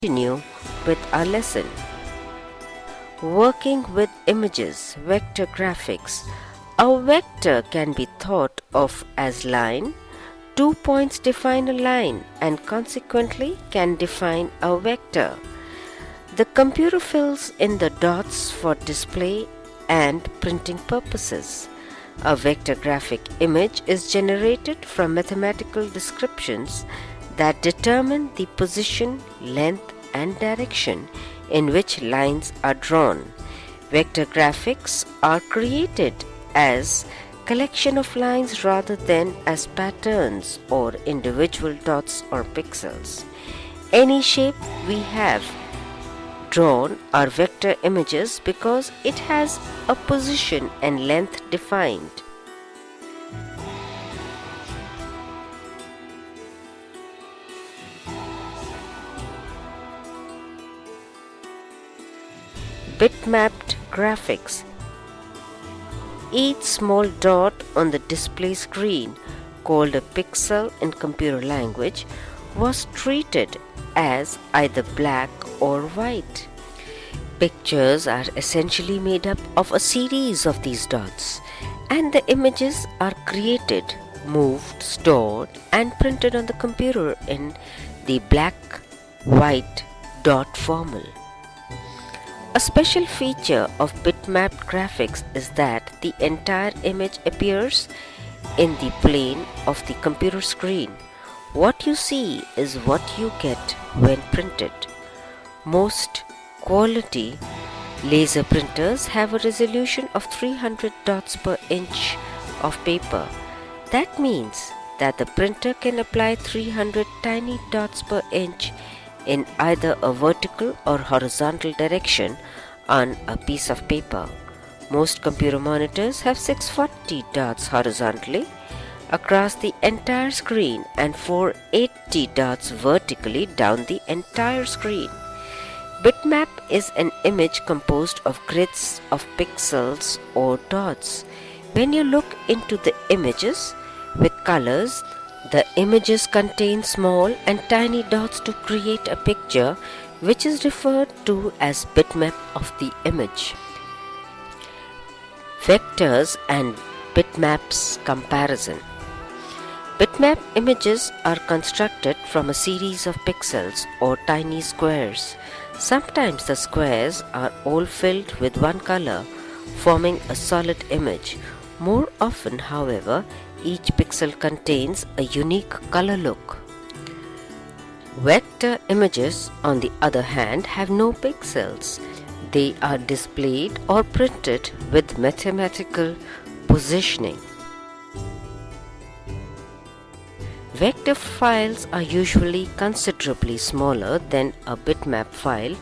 continue with our lesson. Working with images, vector graphics. A vector can be thought of as line. 2 points define a line and consequently can define a vector. The computer fills in the dots for display and printing purposes. A vector graphic image is generated from mathematical descriptions that determine the position, length, and direction in which lines are drawn. Vector graphics are created as collection of lines rather than as patterns or individual dots or pixels. Any shape we have drawn are vector images because it has a position and length defined. Bitmapped graphics. Each small dot on the display screen, called a pixel in computer language, was treated as either black or white. Pictures are essentially made up of a series of these dots, and the images are created, moved, stored, and printed on the computer in the black-white dot format. A special feature of bitmapped graphics is that the entire image appears in the plane of the computer screen. What you see is what you get when printed. Most quality laser printers have a resolution of 300 dots per inch of paper. That means that the printer can apply 300 tiny dots per inch in either a vertical or horizontal direction on a piece of paper. Most computer monitors have 640 dots horizontally across the entire screen and 480 dots vertically down the entire screen. Bitmap is an image composed of grids of pixels or dots. When you look into the images with colors, the images contain small and tiny dots to create a picture, which is referred to as bitmap of the image. Vectors and bitmaps comparison. Bitmap images are constructed from a series of pixels or tiny squares. Sometimes the squares are all filled with one color, forming a solid image. More often, however, each pixel contains a unique color look. Vector images, on the other hand, have no pixels. They are displayed or printed with mathematical positioning. Vector files are usually considerably smaller than a bitmap file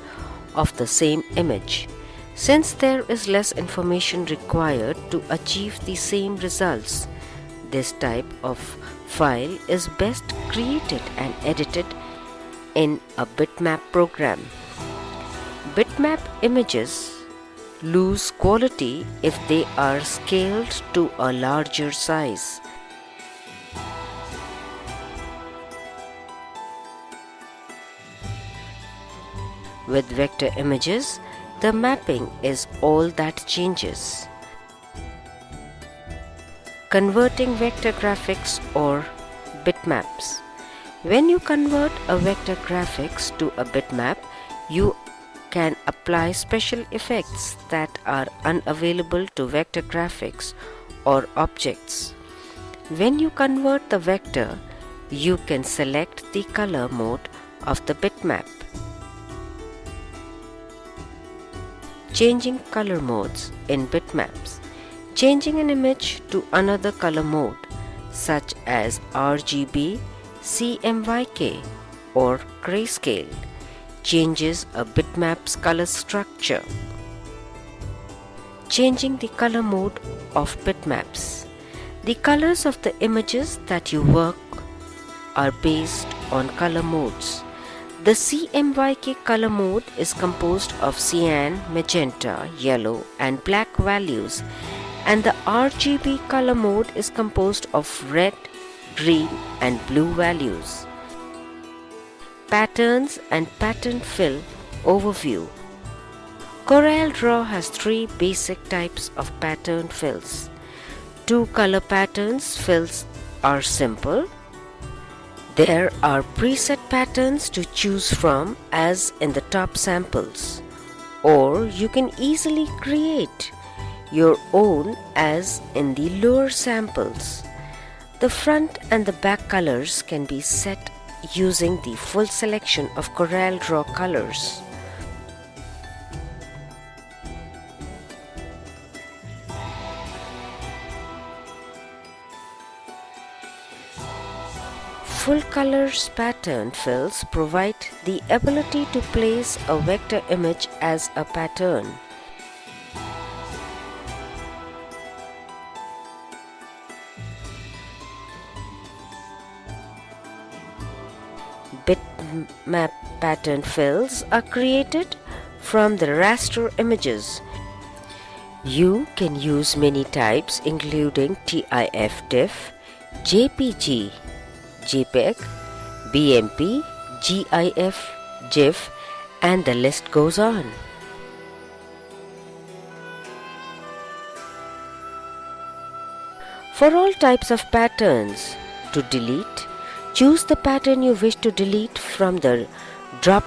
of the same image. Since there is less information required to achieve the same results, this type of file is best created and edited in a bitmap program. Bitmap images lose quality if they are scaled to a larger size. With vector images, the mapping is all that changes. Converting vector graphics or bitmaps. When you convert a vector graphics to a bitmap, you can apply special effects that are unavailable to vector graphics or objects. When you convert the vector, you can select the color mode of the bitmap. Changing color modes in bitmaps. Changing an image to another color mode, such as RGB, CMYK, or grayscale, changes a bitmap's color structure. Changing the color mode of bitmaps. The colors of the images that you work are based on color modes. The CMYK color mode is composed of cyan, magenta, yellow, and black values, and the RGB color mode is composed of red, green, and blue values. Patterns and Pattern Fill Overview. CorelDRAW has three basic types of pattern fills. Two color patterns fills are simple. There are preset patterns to choose from as in the top samples, or you can easily create your own as in the lower samples. The front and the back colors can be set using the full selection of CorelDRAW colors. Full colors pattern fills provide the ability to place a vector image as a pattern. Bitmap pattern fills are created from the raster images. You can use many types including TIFF, JPG, JPEG, BMP, GIF, GIF, and the list goes on. For all types of patterns, to delete, choose the pattern you wish to delete from the drop